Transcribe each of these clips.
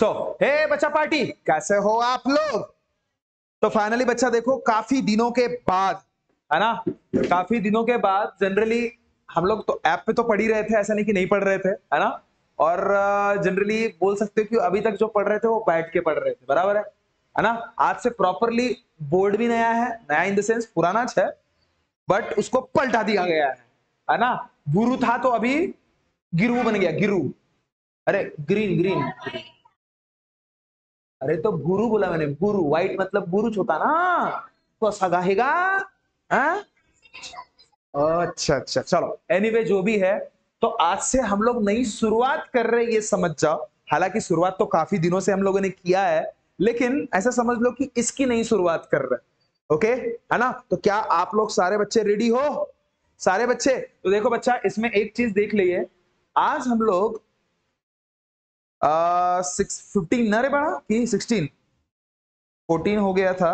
हे बच्चा पार्टी, कैसे हो आप लोग? तो फाइनली बच्चा देखो, काफी दिनों के बाद, है ना, काफी दिनों के बाद जनरली हम लोग तो ऐप पे तो पढ़ ही रहे थे, ऐसा नहीं कि नहीं पढ़ रहे थे, है ना। और जनरली बोल सकते हो कि अभी तक जो पढ़ रहे थे वो बैठ के पढ़ रहे थे, बराबर है ना। आज से प्रॉपरली बोर्ड भी नया है, नया इन द सेंस पुराना है, बट उसको पलटा दिया गया है ना। गुरु था तो अभी गिरु बन गया, गिरु। अरे ग्रीन ग्रीन, अरे तो गुरु बोला मैंने, गुरु। व्हाइट मतलब गुरु होता ना, तो सगाहेगा। हाँ? अच्छा अच्छा, चलो एनीवे जो भी है, तो आज से हम लोग नई शुरुआत कर रहे हैं, ये समझ जाओ। हालांकि शुरुआत तो काफी दिनों से हम लोगों ने किया है, लेकिन ऐसा समझ लो कि इसकी नई शुरुआत कर रहे हैं। ओके, है ना। तो क्या आप लोग सारे बच्चे रेडी हो? सारे बच्चे तो देखो बच्चा, इसमें एक चीज देख लीजिए। आज हम लोग 6:15 न रे बड़ा कि 16, 14 हो गया था,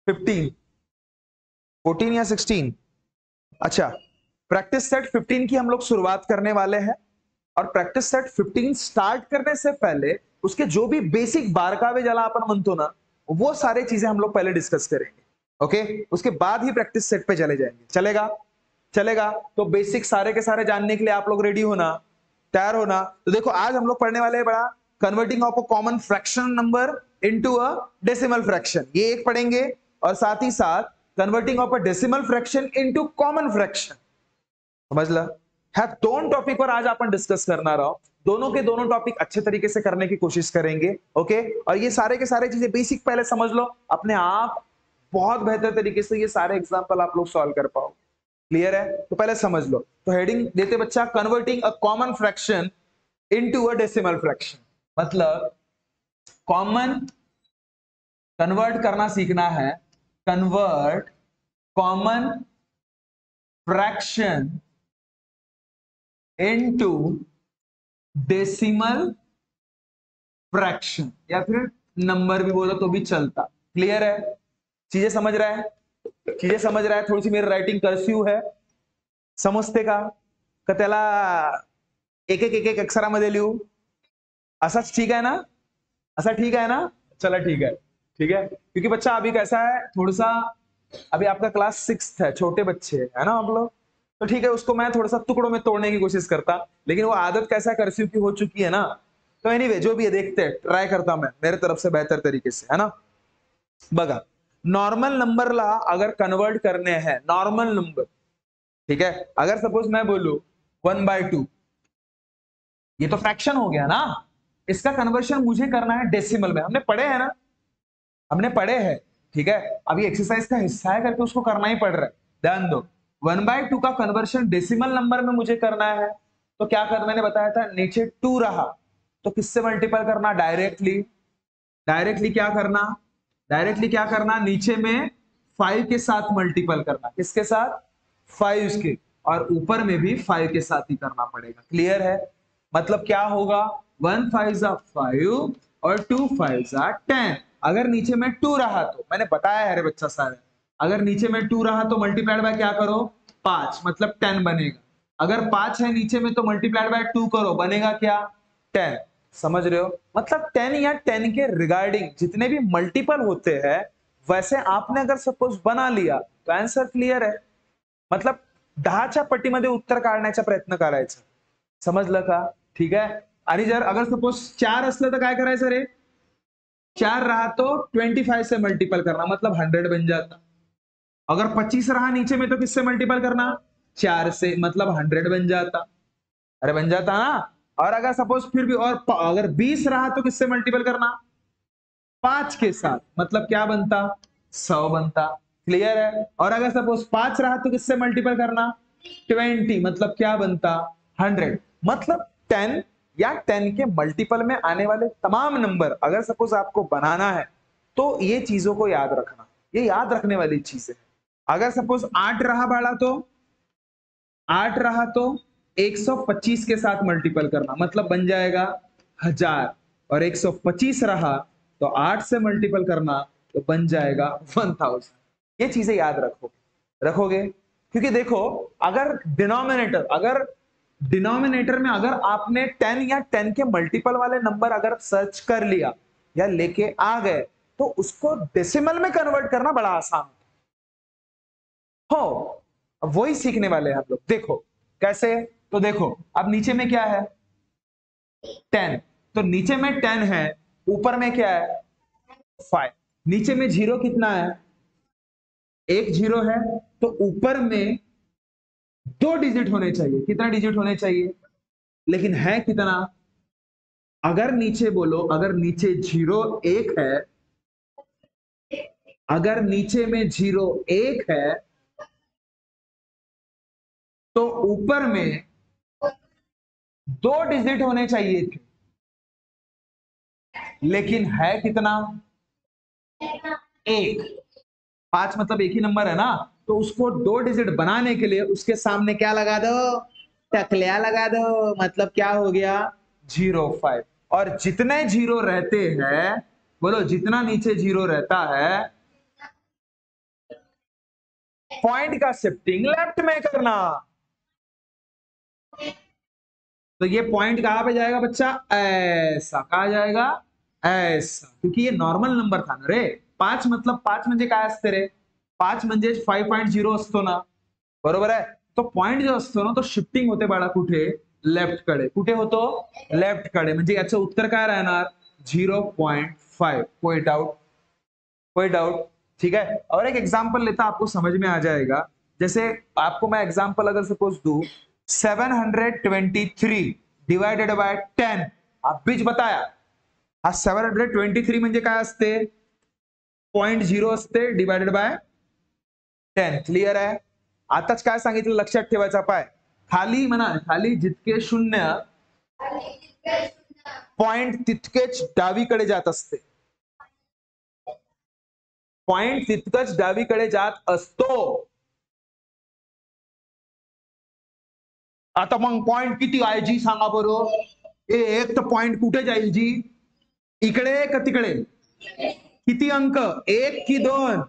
15, 14 या 16। अच्छा, प्रैक्टिस सेट 15 की हम लोग शुरुआत करने वाले हैं। और प्रैक्टिस सेट 15 स्टार्ट करने से पहले उसके जो भी बेसिक बारकावे जलापन मंतो ना, वो सारे चीजें हम लोग पहले डिस्कस करेंगे। ओके, उसके बाद ही प्रैक्टिस सेट पे चले जाएंगे। चलेगा? चलेगा। तो बेसिक सारे के सारे जानने के लिए आप लोग रेडी होना, तैयार होना। तो देखो, आज हम लोग पढ़ने वाले हैं बड़ा, converting of a common fraction number into a decimal fraction, ये एक पढ़ेंगे। और साथ ही साथ converting of a decimal fraction into common fraction, समझला। ह्या दोन टॉपिक पर आज आपण डिस्कस करना रहो। दोनों के दोनों टॉपिक अच्छे तरीके से करने की कोशिश करेंगे। ओके, और ये सारे के सारे चीजें बेसिक पहले समझ लो, अपने आप बहुत बेहतर तरीके से ये सारे एग्जाम्पल आप लोग सॉल्व कर पाओ। क्लियर है? तो पहले समझ लो। तो हेडिंग देते बच्चा, converting a common fraction into a decimal fraction. मतलब कॉमन कन्वर्ट करना सीखना है। Convert common fraction into decimal fraction, या फिर नंबर भी बोलो तो भी चलता। क्लियर है? चीजें समझ रहा है? चीजें समझ रहा है? थोड़ी सी मेरी राइटिंग कर्सिव है, समजते का त्याला एक अक्षरामध्ये लिहू? असाच ठीक है ना? ऐसा ठीक है ना? चला ठीक है, ठीक है। क्योंकि बच्चा अभी कैसा है, थोड़ा सा अभी आपका क्लास 6 है, छोटे बच्चे है ना आप लोग, तो ठीक है, उसको मैं थोड़ा सा टुकड़ों में तोड़ने की कोशिश करता, लेकिन वो आदत कैसा कर्सिव की हो चुकी है ना। तो एनीवे जो भी है, देखते हैं, ट्राई करता मैं मेरे तरफ से बेहतर तरीके से, है ना। बघा, नॉर्मल नंबर ला अगर कन्वर्ट करने हैं, नॉर्मल नंबर, ठीक है, अगर सपोज मैं बोलू 1/2, ये तो फ्रैक्शन हो गया ना। इसका कन्वर्शन मुझे करना है डेसिमल में। हमने पढ़े हैं ना, हमने पढ़े हैं, ठीक है। अभी एक्सरसाइज का हिस्सा है करके उसको करना ही पड़ रहा है, ध्यान दो। 1/2 का कन्वर्शन डेसिमल नंबर में मुझे करना है, तो क्या करना, मैंने बताया था, नीचे 2 रहा तो किससे मल्टीपल करना, डायरेक्टली। डायरेक्टली क्या करना, डायरेक्टली क्या करना, नीचे में 5 के साथ मल्टीपल करना। किसके साथ? 5 के। और ऊपर में भी 5 के साथ ही करना पड़ेगा। क्लियर है? मतलब क्या होगा, 1 5 5 और 2 5 10। अगर नीचे में 2 रहा तो मैंने बताया है रे बच्चा सारे, अगर नीचे में 2 रहा तो मल्टीप्लाइड बाय क्या करो, 5, मतलब 10 बनेगा। अगर 5 है नीचे में तो मल्टीप्लाइड बाय 2 करो, बनेगा क्या, 10। समझ रहे हो? मतलब 10 या 10 के रिगार्डिंग जितने भी मल्टीपल होते हैं, वैसे आपने अगर सपोज बना लिया तो आंसर क्लियर है। मतलब 10च्या पट्टीमध्ये उत्तर काढण्याचा प्रयत्न करायचा, समजलं का? ठीक आहे। आणि जर अगर सपोज 4 असलं तर काय करायचं रे, 4 रहा तो 25 से मल्टीपल करना, मतलब 100 बन जाता। अगर 25 रहा नीचे में तो किससे मल्टीपल करना, 4 से, मतलब 100 बन जाता। अरे बन जाता ना। और अगर सपोज फिर भी और अगर 20 रहा तो किससे मल्टीपल करना, 5 के साथ, मतलब क्या बनता, 100 बनता। क्लियर है? और अगर सपोज 5 रहा तो किससे मल्टीपल करना, 20, मतलब क्या बनता, 100। मतलब 10 या 10 के मल्टीपल में आने वाले तमाम नंबर अगर सपोज आपको बनाना है, तो ये चीजों को याद रखना, ये याद रखने वाली चीज है। अगर सपोज 8 रहा बाड़ा तो 8 रहा तो 125 के साथ मल्टीपल करना, मतलब बन जाएगा 1000। और 125 रहा तो 8 से मल्टीपल करना तो बन जाएगा 1000। ये चीजें याद रखो, रखोगे? क्योंकि देखो, अगर डिनोमिनेटर, अगर डिनोमिनेटर में अगर आपने 10 या 10 के मल्टीपल वाले नंबर अगर सर्च कर लिया या लेके आ गए तो उसको डेसिमल में कन्वर्ट करना बड़ा आसान हो। वही सीखने वाले हैं हम लोग। देखो कैसे, तो देखो अब नीचे में क्या है 10, तो नीचे में 10 है, ऊपर में क्या है 5, नीचे में जीरो कितना है, एक जीरो है, तो ऊपर में 2 डिजिट होने चाहिए। कितना डिजिट होने चाहिए, लेकिन है कितना, अगर नीचे बोलो, अगर नीचे जीरो एक है, अगर नीचे में जीरो एक है तो ऊपर में 2 डिजिट होने चाहिए थे, लेकिन है कितना, एक। 5 मतलब एक ही नंबर है ना, तो उसको 2 डिजिट बनाने के लिए उसके सामने क्या लगा दो, टकलिया लगा दो, मतलब क्या हो गया 05। और जितने जीरो रहते हैं, बोलो जितना नीचे जीरो रहता है, पॉइंट का शिफ्टिंग लेफ्ट में करना। तो ये पॉइंट कहां पे जाएगा बच्चा, ऐसा कहा जाएगा, ऐसा, क्योंकि ये नॉर्मल नंबर था ना रे। 5 मतलब 5 म्हणजे काय असते रे, 5 म्हणजे 5.0 असतो ना, बरोबर आहे। तो पॉइंट जो असतो ना तो शिफ्टिंग होते बाळा कुठे, लेफ्ट कडे। कुठे होतो, लेफ्ट कडे, म्हणजे याचं उत्तर काय राहणार 0.5। कोई डाउट, कोई डाउट, ठीक है। और एक एग्जांपल लेता आपको समझ में आ जाएगा। जैसे आपको मैं एग्जांपल अगर सपोज दू 723 डिवाइडेड बाय 10, आप बीच बताया हा 723 म्हणजे काय असते, 0.0 असते डिवाइडेड बाय 10। क्लियर आहे। आताच काय सांगितलं लक्षात ठेवायचा, पाय खाली म्हणा, खाली जितके शून्य पॉइंट तितकेच डावीकडे जात असते, पॉइंट तितकंच डावीकडे जात असतो। आता मग पॉइंट किती आहे जी सांगा बरोबर, एक तर पॉइंट कुठे जाईल जी, इकडे का तिकडे, किती अंक, एक की दोन,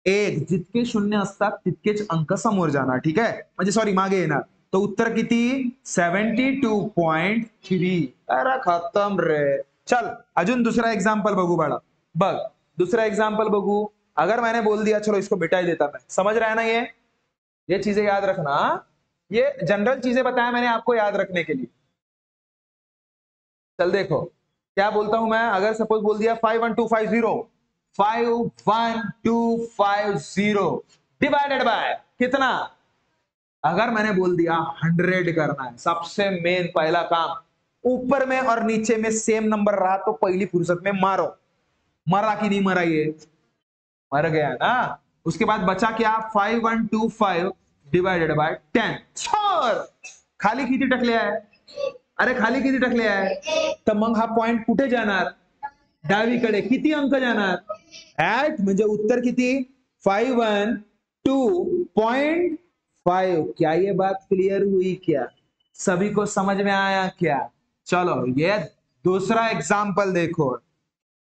एक। जितके शून्य असतात तितकेच अंक समोर जाणार, ठीक आहे, म्हणजे सॉरी मागे येणार। तो उत्तर किती 72.3। अरे खत्म रे। चल अजून दूसरा एग्जांपल बघू बाळा, बघ दूसरा एग्जांपल बघू। अगर मैंने बोल दिया चलो इसको मिटा ही देता मैं, समझ रहा है ना, ये चीजें याद रखना, ये जनरल चीजें बताया मैंने आपको याद रखने के लिए। चल देखो क्या बोलता हूं मैं, अगर सपोज बोल दिया 51250, 51250 डिवाइडेड बाय कितना, अगर मैंने बोल दिया 100 करना है, सबसे मेन पहला काम, ऊपर में और नीचे में सेम नंबर रहा तो पहली फुर्सत में मारो। मरा कि नहीं मरा, ये मर गया ना। उसके बाद बचा क्या 5125 डिवाइडेड बाय 10। छोर खाली किती टकले आहे, अरे खाली किती टकले आहे, तर मग हा पॉइंट कुठे जाणार, डावीकडे। किती अंक जाणार, 8, म्हणजे उत्तर किती 512.5। क्या ये बात क्लियर हुई क्या, सभी को समझ में आया क्या। चलो ये दूसरा एग्जाम्पल देखो,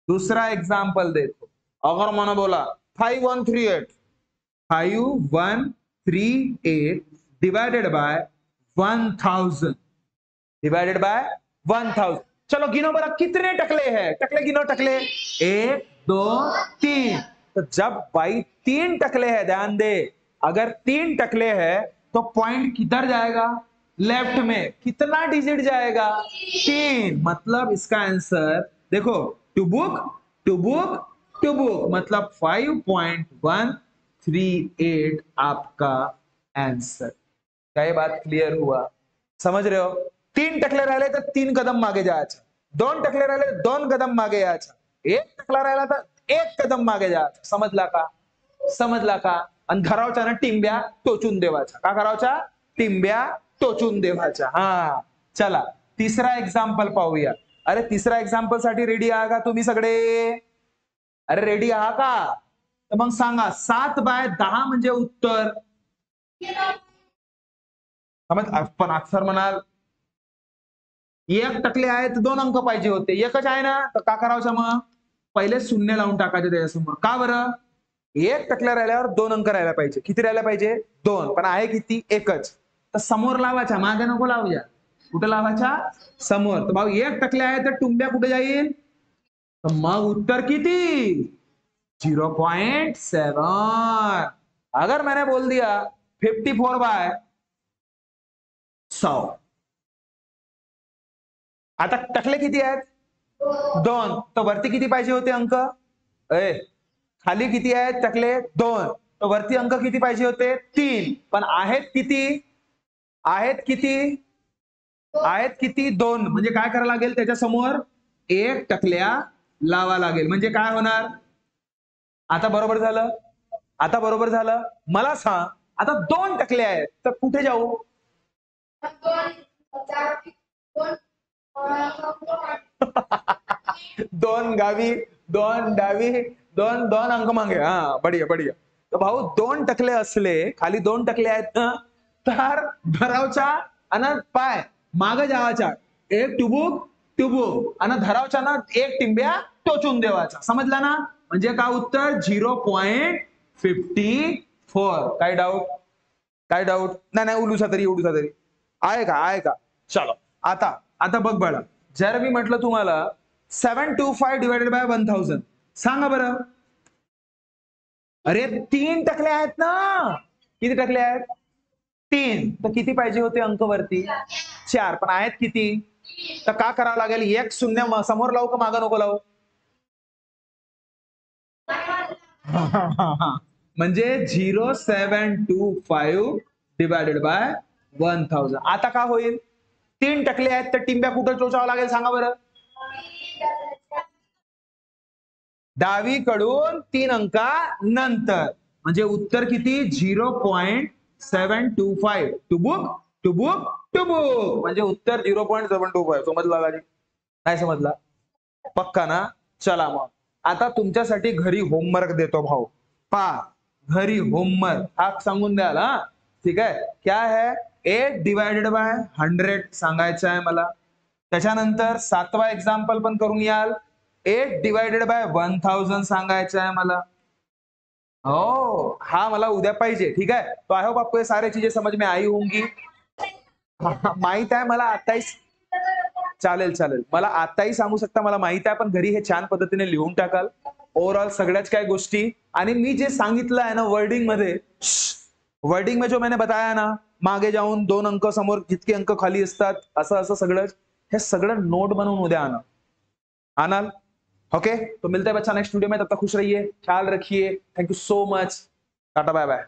दूसरा एग्जाम्पल देखो। अगर मैंने बोला 5138 डिवाइडेड बाय 1000, डिवाइडेड बाय 1000। चलो गिनो बरा कितने टकले हैं, टकले गिनो, टकले 1 2 3। तो जब भाई 3 टकले हैं, ध्यान दे, अगर 3 टकले हैं तो पॉइंट किधर जाएगा, लेफ्ट में। कितना डिजिट जाएगा 3, मतलब इसका आंसर देखो, टू बुक टू बुक टू बुक, मतलब 5.138 आपका आंसर। क्या ये बात क्लियर हुआ, समझ रहे हो। 3 टकले राहिले तर 3 कदम मागे जायचं, 2 टकले राहिले 2 कदम मागे यायचं, 1 टकला राहिला तर 1 कदम मागे जायचं। समजला का, समजला का। आणि धरावच्या ना टिंब्या टोचून देवाच्या, का करावच्या, टिंब्या टोचून देवाच्या। हा चला तिसरा एग्जाम्पल पाहूया। अरे तिसरा एग्जाम्पल साठी रेडी आहात का तुम्ही सगळे, अरे रेडी आहात का, तर मग सांगा 7/10 म्हणजे उत्तर, समज। पण अक्षर म्हणाल एक टकले आहे तर 2 अंक पाहिजे होते, एकच आहे ना, तर का करावं मग पहिले शून्य लावून टाकायचे त्याच्यासमोर। का बरं, एक टकल्या राहिल्यावर 2 अंक राहायला पाहिजे, किती राहायला पाहिजे 2, पण आहे किती एकच। तर समोर लावायच्या, मागे नको लावूया. कुठे लावायच्या? समोर. तर भाऊ एक टकले आहे तर टुंब्या कुठे जाईल? तर मग उत्तर किती? 0.7. अगर मैंने बोल दिया 54/100, आता टकले किती आहेत? 2. तर वरती किती पाहिजे होते अंक? खाली किती आहेत टकले? 2. तर वरती अंक किती पाहिजे होते? 3. पण आहेत किती? आहेत किती? आहेत किती? 2. म्हणजे काय करावं लागेल? त्याच्या समोर 1 टकल्या लावा लागेल. म्हणजे काय होणार? आता बरोबर झालं? आता बरोबर झालं? मला सांग, आता 2 टकले आहेत तर कुठे जाऊ? 2 गावी, 2 डावी, 2 अंक मागे. हा, बढिया बढिया. तर भाऊ 2 टकले असले, खाली 2 टकले आहेत ना, तर धरावच्या आणि पाय माग जावाच्या, एक टुबुक टुबुक आणि धरावच्या ना एक टिंब्या टोचून देवाचा. समजला ना? म्हणजे काय उत्तर? 0.54. काय डाऊट? काय डाऊट? नाही नाही, उलूसा तरी आहे का? आहे का? चलो आता आता बघ बाळा, जर मी म्हटलं तुम्हाला 725 डिवायडेड बाय 1000, सांगा बरं. अरे 3 टकले आहेत ना. किती टकले आहेत? 3. तर किती पाहिजे होते अंक वरती? 4. पण आहेत किती? तर का करावं लागेल? एक शून्य समोर लावू का मागं नको लावू? म्हणजे 0.725 डिवायडेड बाय 1000. आता का होईल? 3 टकले आहेत तर टिंब्या कुठं टोचावं लागेल सांगा बरं? डावीकडून 3 अंका नंतर. म्हणजे उत्तर किती? 0.725. टुबुक टुबुक टुबुक. म्हणजे उत्तर 0.725. समजला का? नाही समजला? पक्का ना? चला मग आता तुमच्यासाठी घरी होमवर्क देतो भाऊ. घरी होमवर्क हा सांगून द्याल हा. ठीक आहे? क्या है? 8 डिवायडेड बाय 100 सांगायचं आहे मला. त्याच्यानंतर 7वा एक्झाम्पल पण करून याल. 8 डिवायडेड बाय 1000 सांगायचं आहे मला. हो, हा मला उद्या पाहिजे. ठीक आहे? तो आई होप आपको ये सारी चीजें समझ में आई होंगी. माहित आहे मला आताही. चालेल चालेल, मला आताही सांगू शकता, मला माहित आहे, पण घरी हे छान पद्धतीने लिहून टाकाल ओव्हरऑल सगळ्याच काय गोष्टी. आणि मी जे सांगितलं आहे ना वर्डिंग मध्ये, वर्डिंग में जो मैंने बताया ना, मागे जाऊन 2 अंक समोर जितके अंक खाली असतात असं असं सगळं, हे सगळं नोट बनवून उद्या आनाल. ओके, तो मिलते हैं बच्चा नेक्स्ट वीडियो में. तब तक खुश रहिए, ख्याल रखिए. Thank you so much. Tata bye bye.